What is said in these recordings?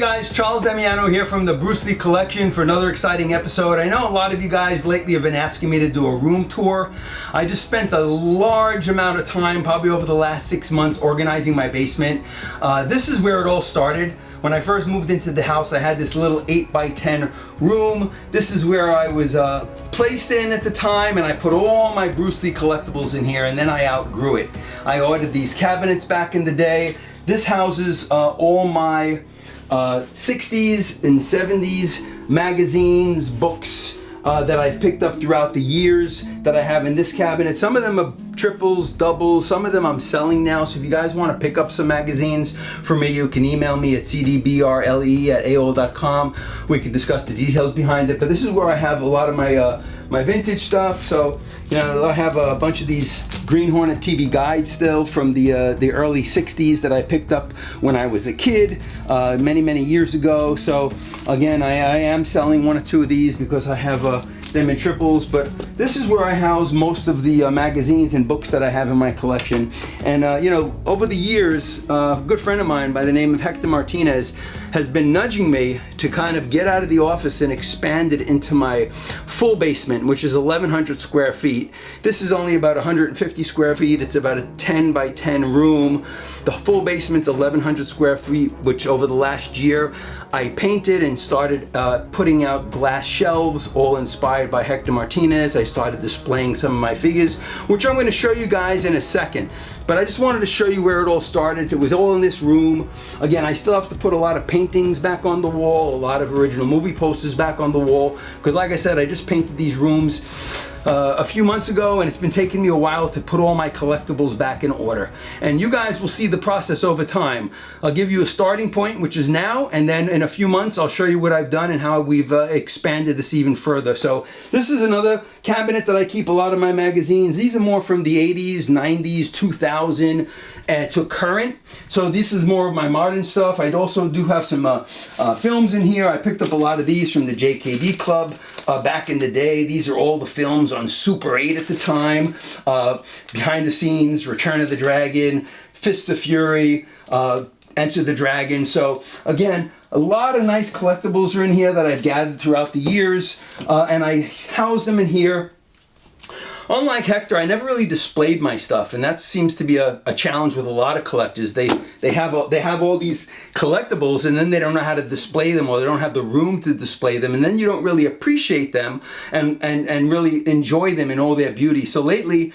guys, Charles Damiano here from the Bruce Lee Collection for another exciting episode. I know a lot of you guys lately have been asking me to do a room tour. I just spent a large amount of time, probably over the last 6 months, organizing my basement. This is where it all started. When I first moved into the house, I had this little 8x10 room. This is where I was placed in at the time, and I put all my Bruce Lee collectibles in here, and then I outgrew it. I ordered these cabinets back in the day. This houses all my 60s and 70s magazines, books that I've picked up throughout the years that I have in this cabinet. Some of them are triples, doubles, some of them I'm selling now. So if you guys want to pick up some magazines for me, you can email me at cdbrlee@aol.com. We can discuss the details behind it. But this is where I have a lot of my my vintage stuff. So, you know, I have a bunch of these Green Hornet TV guides still from the early 60s that I picked up when I was a kid, many years ago. So again, I am selling one or two of these because I have them in triples, but this is where I house most of the magazines and books that I have in my collection. And you know, over the years, a good friend of mine by the name of Hector Martinez has been nudging me to kind of get out of the office and expand it into my full basement, which is 1,100 square feet. This is only about 150 square feet. It's about a 10 by 10 room. The full basement's 1,100 square feet, which over the last year I painted and started putting out glass shelves, all inspired by Hector Martinez. I started displaying some of my figures, which I'm going to show you guys in a second. But I just wanted to show you where it all started. It was all in this room. Again, I still have to put a lot of paintings back on the wall, a lot of original movie posters back on the wall, because like I said, I just painted these rooms a few months ago, and it's been taking me a while to put all my collectibles back in order. And you guys will see the process over time. I'll give you a starting point, which is now, and then in a few months I'll show you what I've done and how we've expanded this even further. So this is another cabinet that I keep a lot of my magazines. These are more from the 80s, 90s, 2000 to current. So this is more of my modern stuff. I also do have some films in here. I picked up a lot of these from the JKD Club back in the day. These are all the films on Super 8 at the time. Behind the scenes, Return of the Dragon, Fist of Fury, Enter the Dragon. So again, a lot of nice collectibles are in here that I've gathered throughout the years, and I house them in here. Unlike Hector, I never really displayed my stuff, and that seems to be a challenge with a lot of collectors. They have all these collectibles, and then they don't know how to display them, or they don't have the room to display them, and then you don't really appreciate them and really enjoy them in all their beauty. So lately,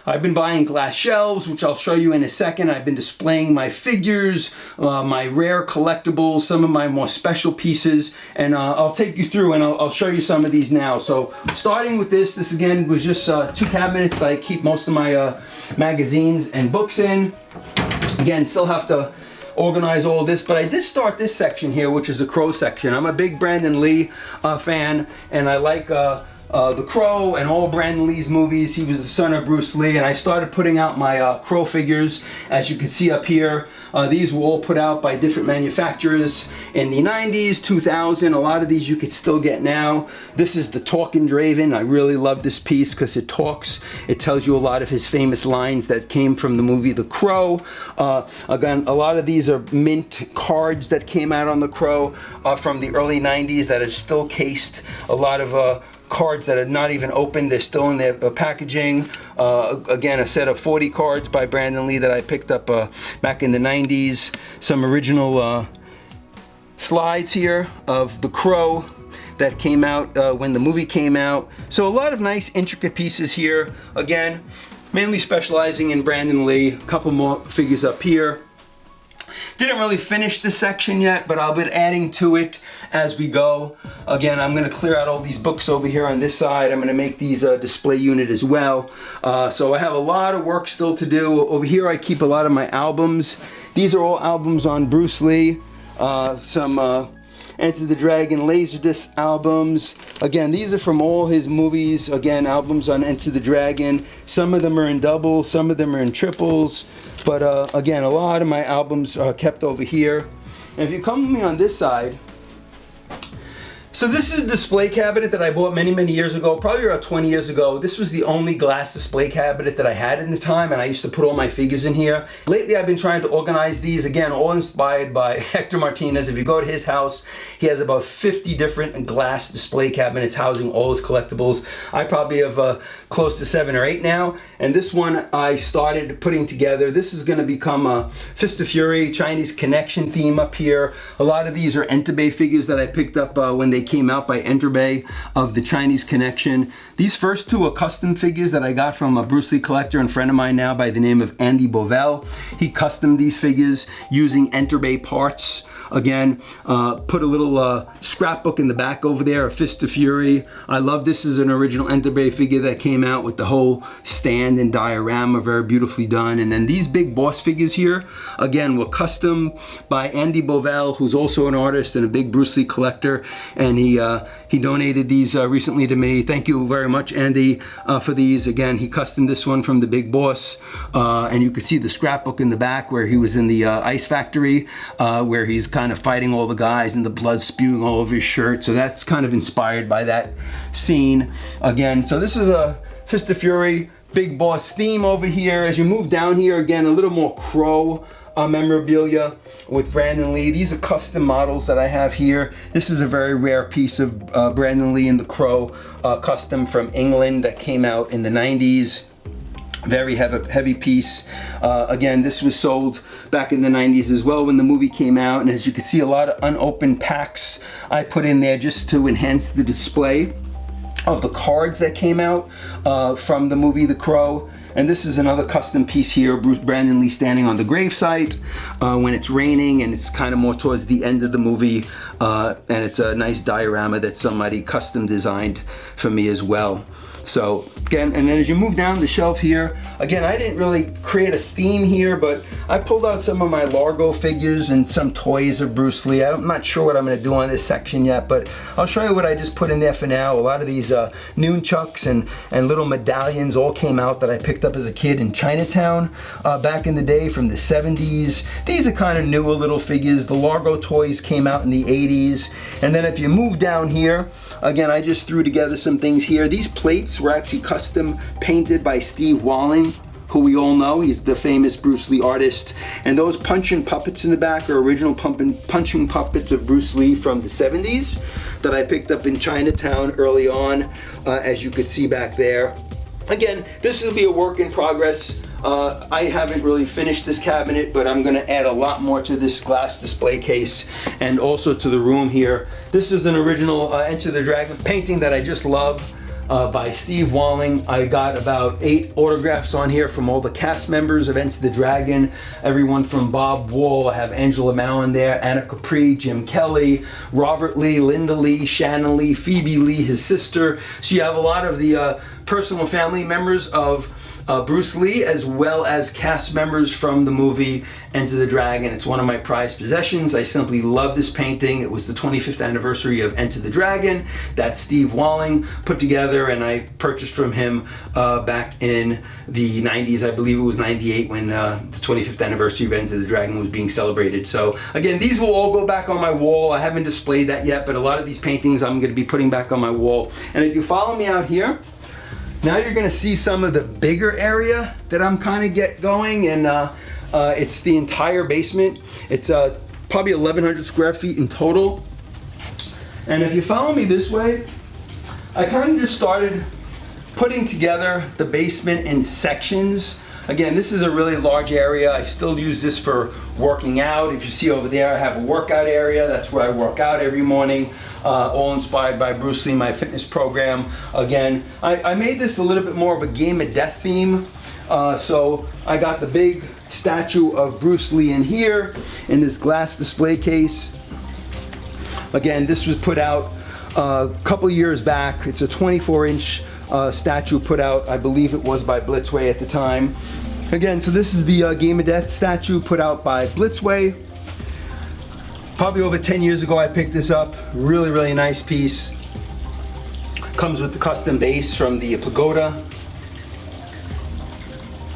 I've been buying glass shelves, which I'll show you in a second. I've been displaying my figures, my rare collectibles, some of my more special pieces, and I'll take you through and I'll show you some of these now. So starting with this again was just two cabinets that I keep most of my magazines and books in. Again, still have to organize all this, but I did start this section here, which is the Crow section. I'm a big Brandon Lee fan, and I like The Crow and all Brandon Lee's movies. He was the son of Bruce Lee, and I started putting out my Crow figures. As you can see up here, these were all put out by different manufacturers in the 90s, 2000. A lot of these you could still get now. This is the Talking Draven. I really love this piece because it talks. It tells you a lot of his famous lines that came from the movie The Crow. Again, a lot of these are mint cards that came out on The Crow from the early 90s that are still cased. A lot of cards that are not even opened, they're still in their packaging. Again, a set of 40 cards by Brandon Lee that I picked up back in the 90s. Some original slides here of The Crow that came out when the movie came out. So a lot of nice intricate pieces here. Again, mainly specializing in Brandon Lee. A couple more figures up here. Didn't really finish this section yet, but I'll be adding to it as we go. Again, I'm going to clear out all these books over here on this side. I'm going to make these a display unit as well. So I have a lot of work still to do. Over here I keep a lot of my albums. These are all albums on Bruce Lee. Some Enter the Dragon Laserdisc albums. Again, these are from all his movies. Again, albums on Enter the Dragon. Some of them are in doubles, some of them are in triples. But again, a lot of my albums are kept over here. And if you come with me on this side, So this is a display cabinet that I bought many years ago, probably about 20 years ago. This was the only glass display cabinet that I had in the time, and I used to put all my figures in here. Lately I've been trying to organize these, again, all inspired by Hector Martinez. If you go to his house, he has about 50 different glass display cabinets housing all his collectibles. I probably have close to 7 or 8 now, and this one I started putting together. This is going to become a Fist of Fury Chinese Connection theme up here. A lot of these are Entebbe figures that I picked up when they came out by Entebbe of the Chinese Connection. These first two are custom figures that I got from a Bruce Lee collector and friend of mine now by the name of Andy Bovell. He customed these figures using Entebbe parts. Again, put a little scrapbook in the back over there, a Fist of Fury. I love this as an original Entebbe figure that came out with the whole stand and diorama, very beautifully done. And then these big boss figures here, again, were custom by Andy Bovell, who's also an artist and a big Bruce Lee collector. And he donated these recently to me. Thank you very much, Andy, for these. Again, he customed this one from the Big Boss. And you can see the scrapbook in the back where he was in the ice factory, where he's kind of fighting all the guys and the blood spewing all over his shirt. So that's kind of inspired by that scene. Again, so this is a Fist of Fury Big Boss theme over here. As you move down here, again, a little more Crow memorabilia with Brandon Lee. These are custom models that I have here. This is a very rare piece of Brandon Lee and the Crow custom from England that came out in the 90s. Very heavy piece. Again, this was sold back in the 90s as well when the movie came out, and as you can see, a lot of unopened packs I put in there just to enhance the display of the cards that came out from the movie The Crow. And this is another custom piece here, Brandon Lee standing on the gravesite when it's raining, and it's kind of more towards the end of the movie, and it's a nice diorama that somebody custom designed for me as well. So again, and then as you move down the shelf here, again, I didn't really create a theme here, but I pulled out some of my Largo figures and some toys of Bruce Lee. I'm not sure what I'm going to do on this section yet, but I'll show you what I just put in there for now. A lot of these nunchucks and little medallions all came out that I picked up as a kid in Chinatown back in the day from the 70s. These are kind of newer little figures. The Largo toys came out in the 80s. And then if you move down here, again, I just threw together some things here. These plates were actually custom painted by Steve Walling, who we all know. He's the famous Bruce Lee artist. And those punching puppets in the back are original punching puppets of Bruce Lee from the 70s that I picked up in Chinatown early on, as you could see back there. Again, this will be a work in progress. I haven't really finished this cabinet, but I'm going to add a lot more to this glass display case and also to the room here. This is an original Enter the Dragon painting that I just love. By Steve Walling. I got about 8 autographs on here from all the cast members of Enter the Dragon. Everyone from Bob Wall, I have Angela Mallon there, Anna Capri, Jim Kelly, Robert Lee, Linda Lee, Shannon Lee, Phoebe Lee, his sister. So you have a lot of the personal family members of Bruce Lee, as well as cast members from the movie Enter the Dragon. It's one of my prized possessions. I simply love this painting. It was the 25th anniversary of Enter the Dragon that Steve Walling put together, and I purchased from him back in the 90s. I believe it was 98 when the 25th anniversary of Enter the Dragon was being celebrated. So again, these will all go back on my wall. I haven't displayed that yet, but a lot of these paintings I'm going to be putting back on my wall. And if you follow me out here, now you're going to see some of the bigger area that I'm kind of get going, and it's the entire basement. It's probably 1,100 square feet in total. And if you follow me this way, I kind of just started putting together the basement in sections. Again, this is a really large area. I still use this for working out. If you see over there, I have a workout area. That's where I work out every morning. All inspired by Bruce Lee, my fitness program. Again, I made this a little bit more of a Game of Death theme. So I got the big statue of Bruce Lee in here in this glass display case. Again, this was put out a couple years back. It's a 24-inch statue put out, I believe it was by Blitzway at the time. Again, so this is the Game of Death statue put out by Blitzway. Probably over 10 years ago I picked this up. Really, really nice piece. Comes with the custom base from the Pagoda.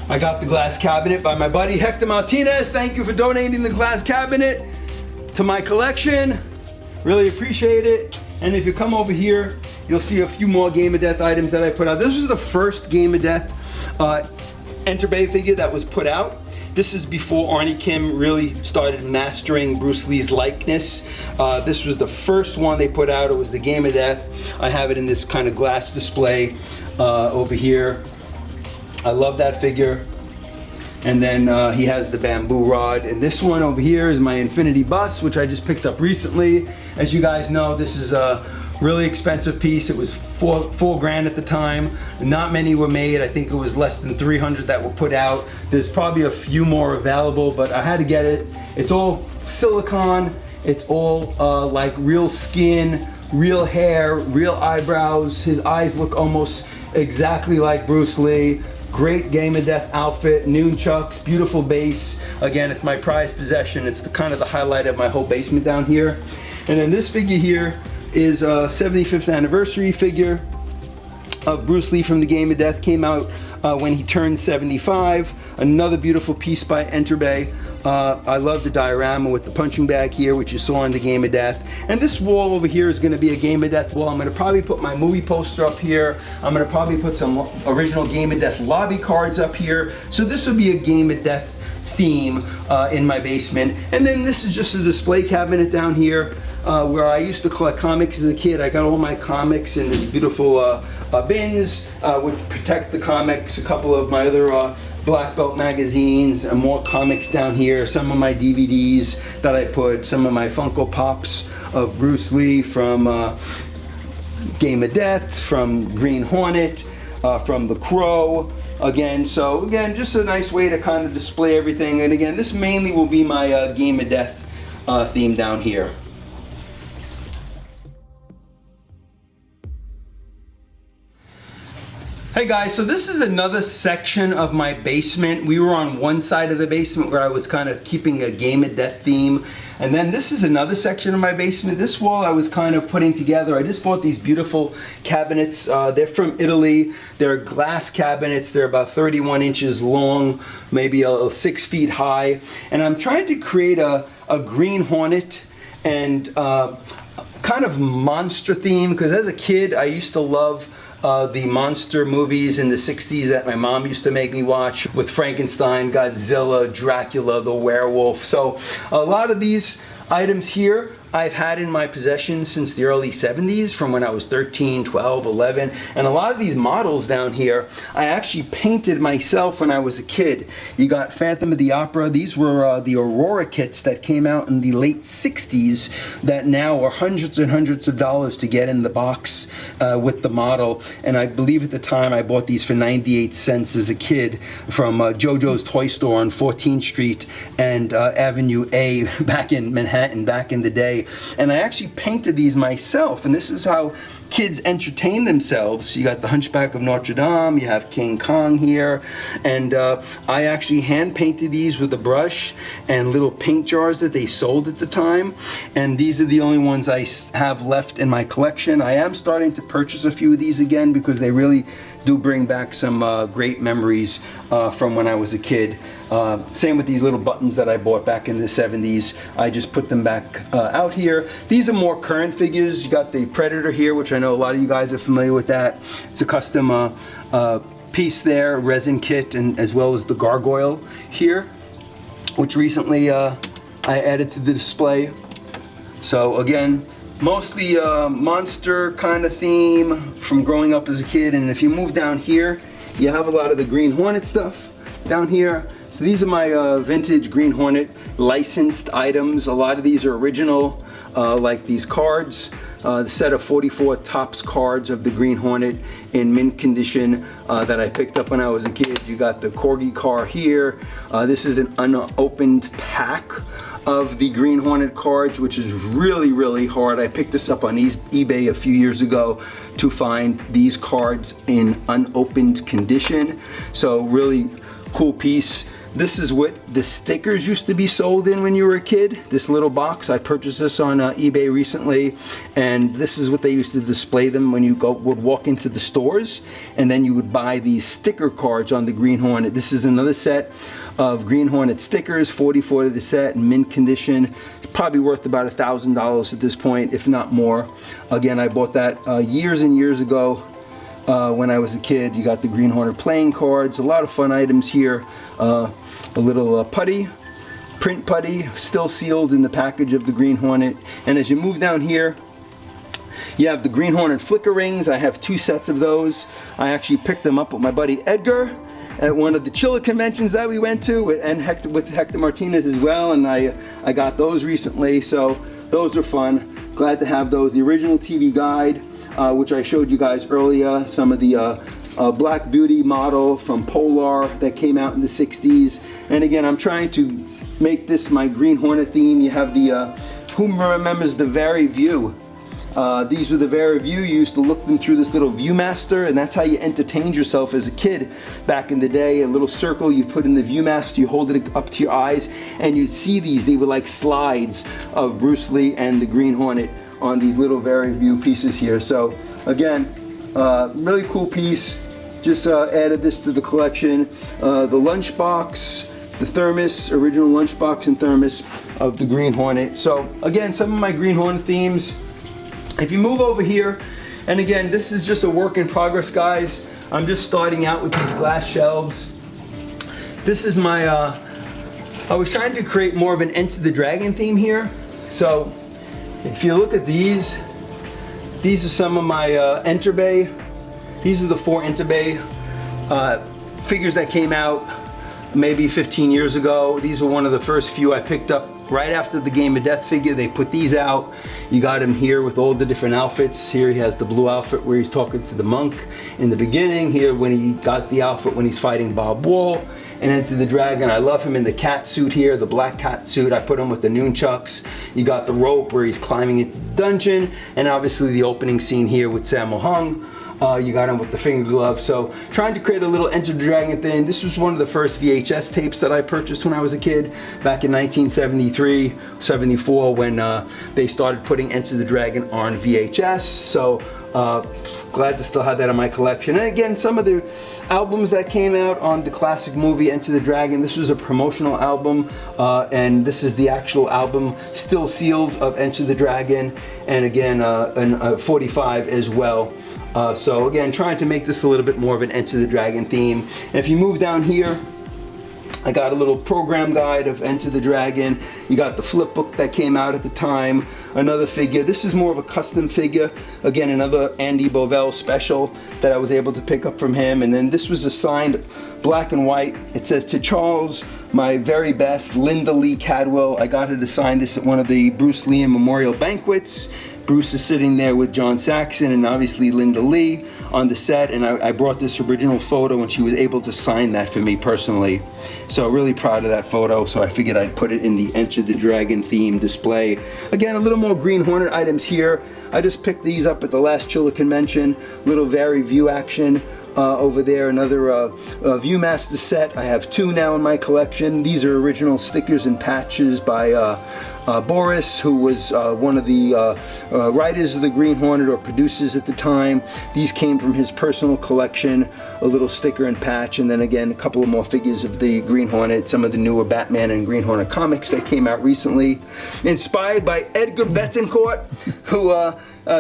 I got the glass cabinet by my buddy Hector Martinez. Thank you for donating the glass cabinet to my collection. Really appreciate it. And if you come over here, you'll see a few more Game of Death items that I put out. This was the first Game of Death Enter Bay figure that was put out. This is before Arnie Kim really started mastering Bruce Lee's likeness. This was the first one they put out. It was the Game of Death. I have it in this kind of glass display over here. I love that figure. And then he has the bamboo rod. And this one over here is my Infinity Bus, which I just picked up recently. As you guys know, this is a really expensive piece. It was four grand at the time. Not many were made. I think it was less than 300 that were put out. There's probably a few more available, but I had to get it. It's all silicone. It's all like real skin, real hair, real eyebrows. His eyes look almost exactly like Bruce Lee. Great Game of Death outfit, nunchucks, beautiful base. Again, it's my prized possession. It's the kind of the highlight of my whole basement down here. And then this figure here is a 75th anniversary figure of Bruce Lee from the Game of Death. Came out when he turned 75. Another beautiful piece by Enter Bay. I love the diorama with the punching bag here, which you saw in the Game of Death. And this wall over here is going to be a Game of Death wall. I'm going to probably put my movie poster up here. I'm going to probably put some original Game of Death lobby cards up here. So this will be a Game of Death theme in my basement. And then this is just a display cabinet down here where I used to collect comics as a kid. I got all my comics in these beautiful bins which protect the comics. A couple of my other black belt magazines and more comics down here. Some of my DVDs that I put, some of my Funko Pops of Bruce Lee from Game of Death, from Green Hornet, from The Crow. Again, just a nice way to kind of display everything. And again, this mainly will be my Game of Death theme down here. Hey guys, so this is another section of my basement. We were on one side of the basement where I was kind of keeping a Game of Death theme. And then this is another section of my basement. This wall I was kind of putting together. I just bought these beautiful cabinets. They're from Italy. They're glass cabinets. They're about 31 inches long, maybe 6 feet high. And I'm trying to create a Green Hornet and kind of monster theme, because as a kid I used to love the monster movies in the 60s that my mom used to make me watch, with Frankenstein, Godzilla, Dracula, the werewolf. So a lot of these items here I've had in my possession since the early 70s, from when I was 13, 12, 11. And a lot of these models down here, I actually painted myself when I was a kid. You got Phantom of the Opera. These were the Aurora kits that came out in the late 60s that now are hundreds and hundreds of dollars to get in the box with the model. And I believe at the time I bought these for 98 cents as a kid from JoJo's Toy Store on 14th Street and Avenue A back in Manhattan back in the day. And I actually painted these myself, and this is how kids entertain themselves. You got the Hunchback of Notre Dame, you have King Kong here, and I actually hand painted these with a brush and little paint jars that they sold at the time, and these are the only ones I have left in my collection. I am starting to purchase a few of these again because they really do bring back some great memories from when I was a kid. Same with these little buttons that I bought back in the 70s. I just put them back out here. These are more current figures. You got the Predator here, which I know a lot of you guys are familiar with that. It's a custom piece there, resin kit, and as well as the gargoyle here, which recently I added to the display. So again, mostly monster kind of theme from growing up as a kid. And if you move down here, you have a lot of the Green Hornet stuff down here. So these are my vintage Green Hornet licensed items. A lot of these are original, like these cards. The set of 44 Topps cards of the Green Hornet in mint condition that I picked up when I was a kid. You got the Corgi car here. This is an unopened pack of the Green Hornet cards, which is really, really hard. I picked this up on eBay a few years ago to find these cards in unopened condition. So really cool piece. This is what the stickers used to be sold in when you were a kid. This little box, I purchased this on eBay recently, and this is what they used to display them when you would walk into the stores, and then you would buy these sticker cards on the Green Hornet. This is another set of Green Hornet stickers, 44 to the set, in mint condition. It's probably worth about $1,000 at this point, if not more. Again, I bought that years and years ago. When I was a kid. You got the Green Hornet playing cards, a lot of fun items here. A little putty, print putty, still sealed in the package of the Green Hornet. And as you move down here, you have the Green Hornet flicker rings. I have 2 sets of those. I actually picked them up with my buddy Edgar at one of the Chiller conventions that we went to, and with Hector Martinez as well, and I got those recently, so those are fun. Glad to have those. The original TV guide, which I showed you guys earlier, some of the Black Beauty model from Polar that came out in the 60s. And again, I'm trying to make this my Green Hornet theme. You have the, who remembers the Very View? These were the Very View. You used to look them through this little Viewmaster, and that's how you entertained yourself as a kid back in the day. A little circle you put in the Viewmaster, you hold it up to your eyes, and you'd see these. They were like slides of Bruce Lee and the Green Hornet on these little Very View pieces here. So again, really cool piece. Just added this to the collection. The lunchbox, the thermos, original lunchbox and thermos of the Green Hornet. So again, some of my Green Hornet themes. If you move over here, and again, this is just a work in progress, guys. I'm just starting out with these glass shelves. This is my, I was trying to create more of an Enter the Dragon theme here. So if you look at these are some of my Enter Bay. These are the 4 Enter Bay figures that came out maybe 15 years ago. These were one of the first few I picked up right after the Game of Death figure. They put these out. You got him here with all the different outfits. Here he has the blue outfit where he's talking to the monk in the beginning. Here when he got the outfit when he's fighting Bob Wall. And Enter the Dragon, I love him in the cat suit here, the black cat suit. I put him with the nunchucks. You got the rope where he's climbing into the dungeon. And obviously the opening scene here with Sammo Hung. You got him with the finger glove. So trying to create a little Enter the Dragon thing. This was one of the first VHS tapes that I purchased when I was a kid back in 1973, 74 when they started putting Enter the Dragon on VHS. So glad to still have that in my collection. And again, some of the albums that came out on the classic movie Enter the Dragon. This was a promotional album, and this is the actual album still sealed of Enter the Dragon, and again 45 as well. So again, trying to make this a little bit more of an Enter the Dragon theme. And if you move down here, I got a little program guide of Enter the Dragon. You got the flip book that came out at the time. Another figure. This is more of a custom figure. Again, another Andy Bovell special that I was able to pick up from him. And then this was a signed black and white. It says, "To Charles, my very best, Linda Lee Cadwell." I got her to sign this at one of the Bruce Lee memorial banquets. Bruce is sitting there with John Saxon and obviously Linda Lee on the set, and I brought this original photo and she was able to sign that for me personally. So really proud of that photo, so I figured I'd put it in the Enter the Dragon theme display. Again, a little more Green Hornet items here. I just picked these up at the last Chiller convention. Little Very View action. Over there, another Viewmaster set. I have 2 now in my collection. These are original stickers and patches by Boris, who was one of the writers of the Green Hornet or producers at the time. These came from his personal collection, a little sticker and patch, and then again a couple of more figures of the Green Hornet, some of the newer Batman and Green Hornet comics that came out recently. Inspired by Edgar Betancourt, who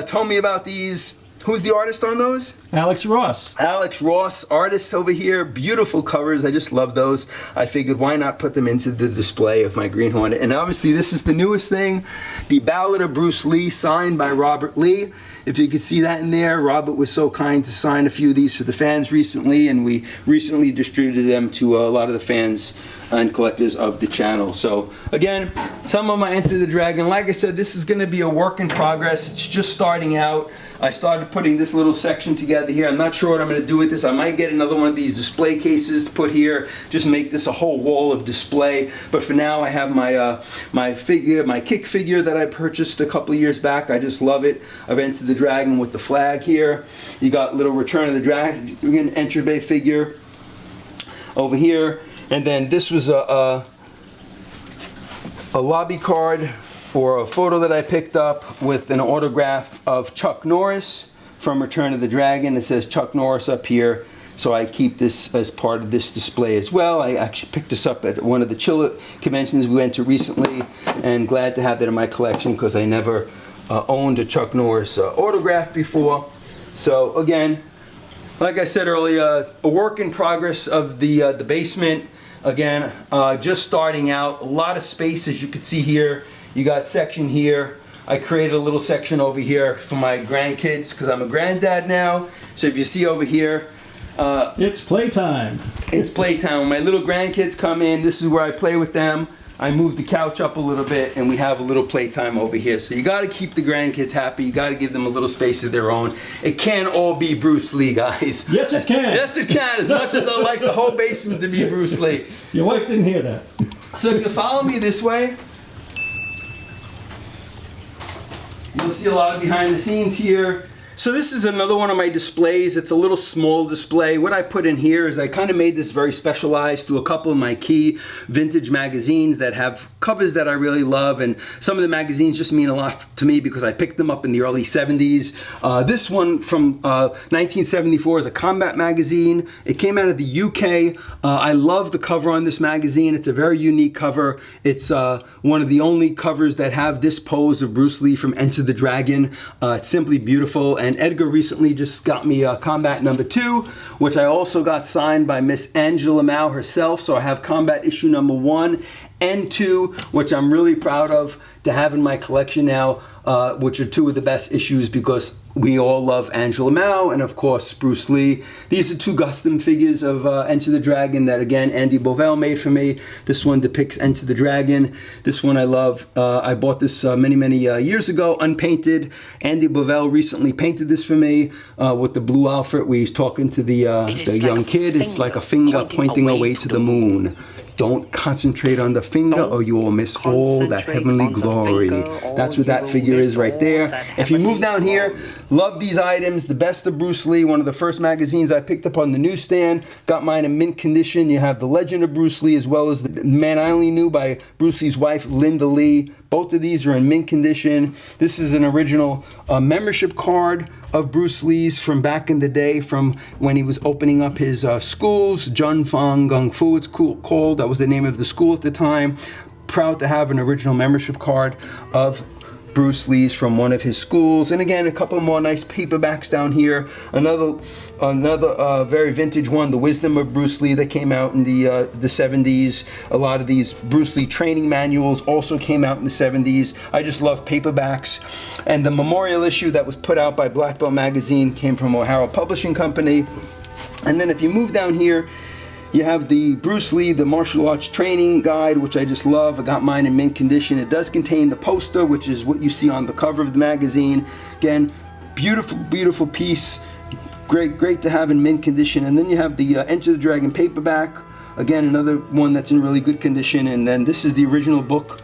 told me about these. Who's the artist on those? Alex Ross. Alex Ross, artist over here. Beautiful covers. I just love those. I figured why not put them into the display of my Green Hornet. And obviously this is the newest thing, the Ballad of Bruce Lee, signed by Robert Lee. If you could see that in there, Robert was so kind to sign a few of these for the fans recently, and we recently distributed them to a lot of the fans and collectors of the channel. So again, some of my Enter the Dragon. Like I said, this is going to be a work in progress. It's just starting out. I started putting this little section together here. I'm not sure what I'm going to do with this. I might get another one of these display cases to put here, just make this a whole wall of display. But for now, I have my my figure, my kick figure that I purchased a couple of years back. I just love it. I've Enter the Dragon with the flag here. You got little Return of the Dragon Enter Bay figure over here. And then this was a lobby card or a photo that I picked up with an autograph of Chuck Norris from Return of the Dragon. It says Chuck Norris up here. So I keep this as part of this display as well. I actually picked this up at one of the Chiller conventions we went to recently, and glad to have that in my collection because I never owned a Chuck Norris autograph before. So again, like I said earlier, a work in progress of the basement. Again, just starting out, a lot of space as you can see here. You got section here. I created a little section over here for my grandkids because I'm a granddad now. So if you see over here, it's playtime. It's playtime. When my little grandkids come in, this is where I play with them. I moved the couch up a little bit and we have a little playtime over here. So you got to keep the grandkids happy. You got to give them a little space of their own. It can't all be Bruce Lee, guys. Yes, it can. Yes, it can. As much as I like the whole basement to be Bruce Lee. Your wife didn't hear that. So if you follow me this way, you'll see a lot of behind the scenes here. So this is another one of my displays. It's a little small display. What I put in here is I kind of made this very specialized to a couple of my key vintage magazines that have covers that I really love, and some of the magazines just mean a lot to me because I picked them up in the early 70s. This one from 1974 is a combat magazine. It came out of the UK. I love the cover on this magazine. It's a very unique cover. It's one of the only covers that have this pose of Bruce Lee from Enter the Dragon. It's simply beautiful. And Edgar recently just got me Combat #2, which I also got signed by Miss Angela Mao herself. So I have Combat issue #1 and 2, which I'm really proud of to have in my collection now, which are two of the best issues because we all love Angela Mao and of course Bruce Lee. These are two custom figures of Enter the Dragon that again Andy Bovell made for me. This one depicts Enter the Dragon. This one I love. I bought this many years ago, unpainted. Andy Bovell recently painted this for me with the blue outfit where he's talking to the young kid. It's like a finger pointing away to the moon. Don't concentrate on the finger or you will miss all that heavenly glory. That's what that figure is right there. If you move down here, love these items. The Best of Bruce Lee, one of the first magazines I picked up on the newsstand. Got mine in mint condition. You have The Legend of Bruce Lee as well as The Man I Only Knew by Bruce Lee's wife, Linda Lee. Both of these are in mint condition. This is an original membership card of Bruce Lee's from back in the day, from when he was opening up his schools. Jun Fang Gung Fu, it's called. That was the name of the school at the time. Proud to have an original membership card of Bruce Lee's from one of his schools. And again, a couple more nice paperbacks down here. Another very vintage one, The Wisdom of Bruce Lee, that came out in the 70s. A lot of these Bruce Lee training manuals also came out in the 70s. I just love paperbacks. And the memorial issue that was put out by Black Belt Magazine came from O'Hara Publishing Company. And then if you move down here, you have the Bruce Lee, the martial arts training guide, which I just love. I got mine in mint condition. It does contain the poster, which is what you see on the cover of the magazine. Again, beautiful, beautiful piece. Great to have in mint condition. And then you have the Enter the Dragon paperback. Again, another one that's in really good condition. And then this is the original book,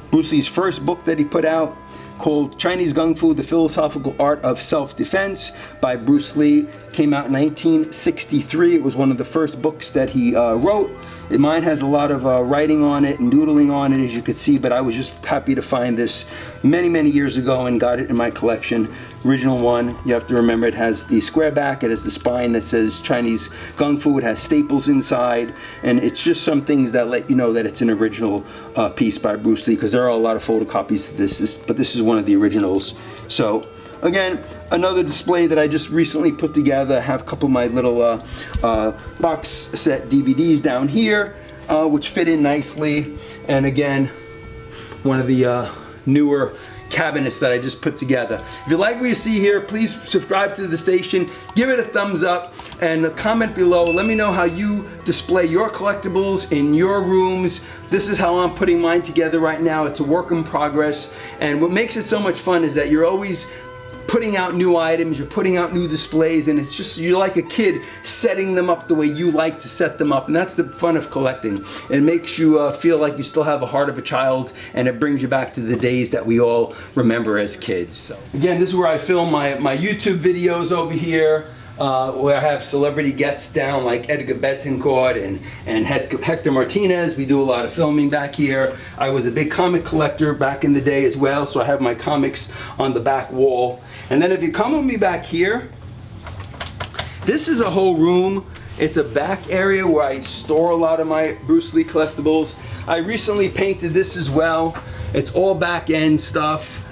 Bruce Lee's first book that he put out, called Chinese Gung Fu, The Philosophical Art of Self-Defense by Bruce Lee. Came out in 1963. It was one of the first books that he wrote. Mine has a lot of writing on it and doodling on it, as you could see, but I was just happy to find this many years ago and got it in my collection. Original one. You have to remember it has the square back, it has the spine that says Chinese Gung Fu, it has staples inside, and it's just some things that let you know that it's an original piece by Bruce Lee, because there are a lot of photocopies of this, but this is one of the originals. So again, another display that I just recently put together. I have a couple of my little box set DVDs down here, which fit in nicely. And again, one of the newer cabinets that I just put together. If you like what you see here, please subscribe to the station, give it a thumbs up, and comment below. Let me know how you display your collectibles in your rooms. This is how I'm putting mine together right now. It's a work in progress. And what makes it so much fun is that you're always putting out new items, you're putting out new displays, and it's just, you're like a kid setting them up the way you like to set them up. And that's the fun of collecting. It makes you feel like you still have a heart of a child, and it brings you back to the days that we all remember as kids. So again, this is where I film my YouTube videos over here. where I have celebrity guests down like Edgar Betancourt and Hector Martinez. We do a lot of filming back here. I was a big comic collector back in the day as well, so I have my comics on the back wall. And then if you come with me back here, this is a whole room. It's a back area where I store a lot of my Bruce Lee collectibles. I recently painted this as well. It's all back end stuff.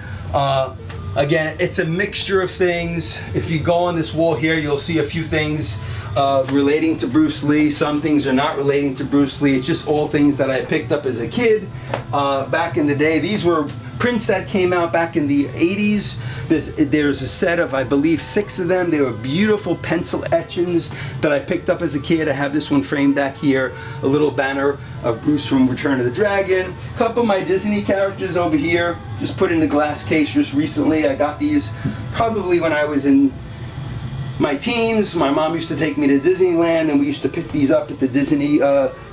Again, it's a mixture of things. If you go on this wall here, you'll see a few things relating to Bruce Lee. Some things are not relating to Bruce Lee. It's just all things that I picked up as a kid back in the day. These were prints that came out back in the 80s. There's a set of, I believe, 6 of them. They were beautiful pencil etchings that I picked up as a kid. I have this one framed back here, a little banner of Bruce from Return of the Dragon. A couple of my Disney characters over here, just put in a glass case just recently. I got these probably when I was in my teens. My mom used to take me to Disneyland and we used to pick these up at the Disney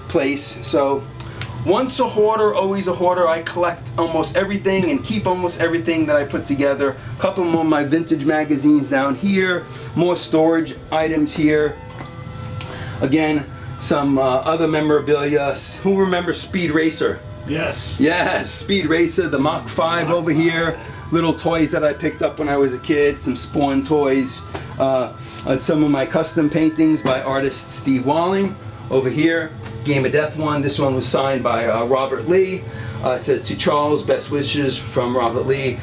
place. So once a hoarder, always a hoarder. I collect almost everything and keep almost everything that I put together. A couple more of my vintage magazines down here. More storage items here. Again, some other memorabilia. Who remembers Speed Racer? Yes. Yes, Speed Racer, the Mach 5 over here. Little toys that I picked up when I was a kid. Some Spawn toys. Some of my custom paintings by artist Steve Walling. Over here, Game of Death one. This one was signed by Robert Lee. It says, "To Charles, best wishes from Robert Lee."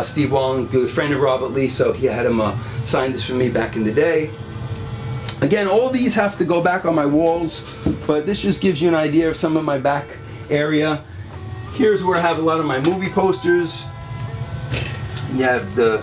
Steve Walling, good friend of Robert Lee, so he had him sign this for me back in the day. Again, all these have to go back on my walls, but this just gives you an idea of some of my back area. Here's where I have a lot of my movie posters. You have the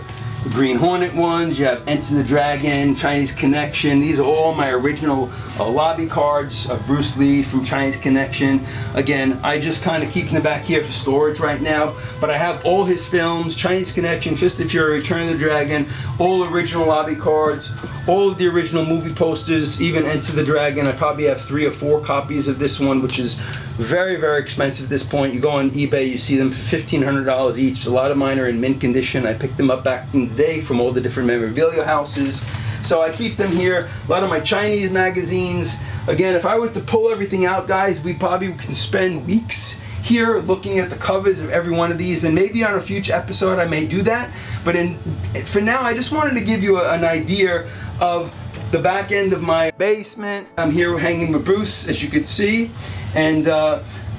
Green Hornet ones, you have Enter the Dragon, Chinese Connection. These are all my original lobby cards of Bruce Lee from Chinese Connection. Again, I just kind of keep them back here for storage right now, but I have all his films, Chinese Connection, Fist of Fury, Return of the Dragon, all original lobby cards, all of the original movie posters, even Enter the Dragon. I probably have 3 or 4 copies of this one, which is very, very expensive at this point. You go on eBay, you see them for $1,500 each. A lot of mine are in mint condition. I picked them up back in the day from all the different memorabilia houses. So I keep them here. A lot of my Chinese magazines. Again, if I was to pull everything out, guys, we probably can spend weeks here looking at the covers of every one of these, and maybe on a future episode I may do that. But for now, I just wanted to give you an idea of the back end of my basement. I'm here hanging with Bruce, as you can see. And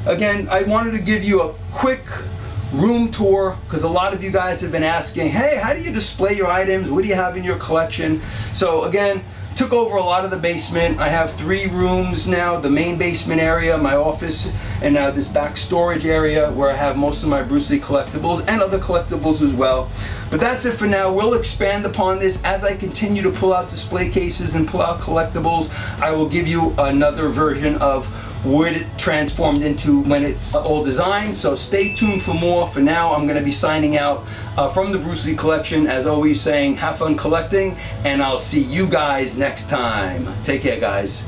again, I wanted to give you a quick room tour because a lot of you guys have been asking, hey, how do you display your items? What do you have in your collection? So again, took over a lot of the basement. I have 3 rooms now, the main basement area, my office, and now this back storage area where I have most of my Bruce Lee collectibles and other collectibles as well. But that's it for now. We'll expand upon this as I continue to pull out display cases and pull out collectibles. I will give you another version of what it transformed into when it's all designed. So stay tuned for more. For now, I'm going to be signing out from the Bruce Lee collection. As always, saying have fun collecting, and I'll see you guys next time. Take care, guys.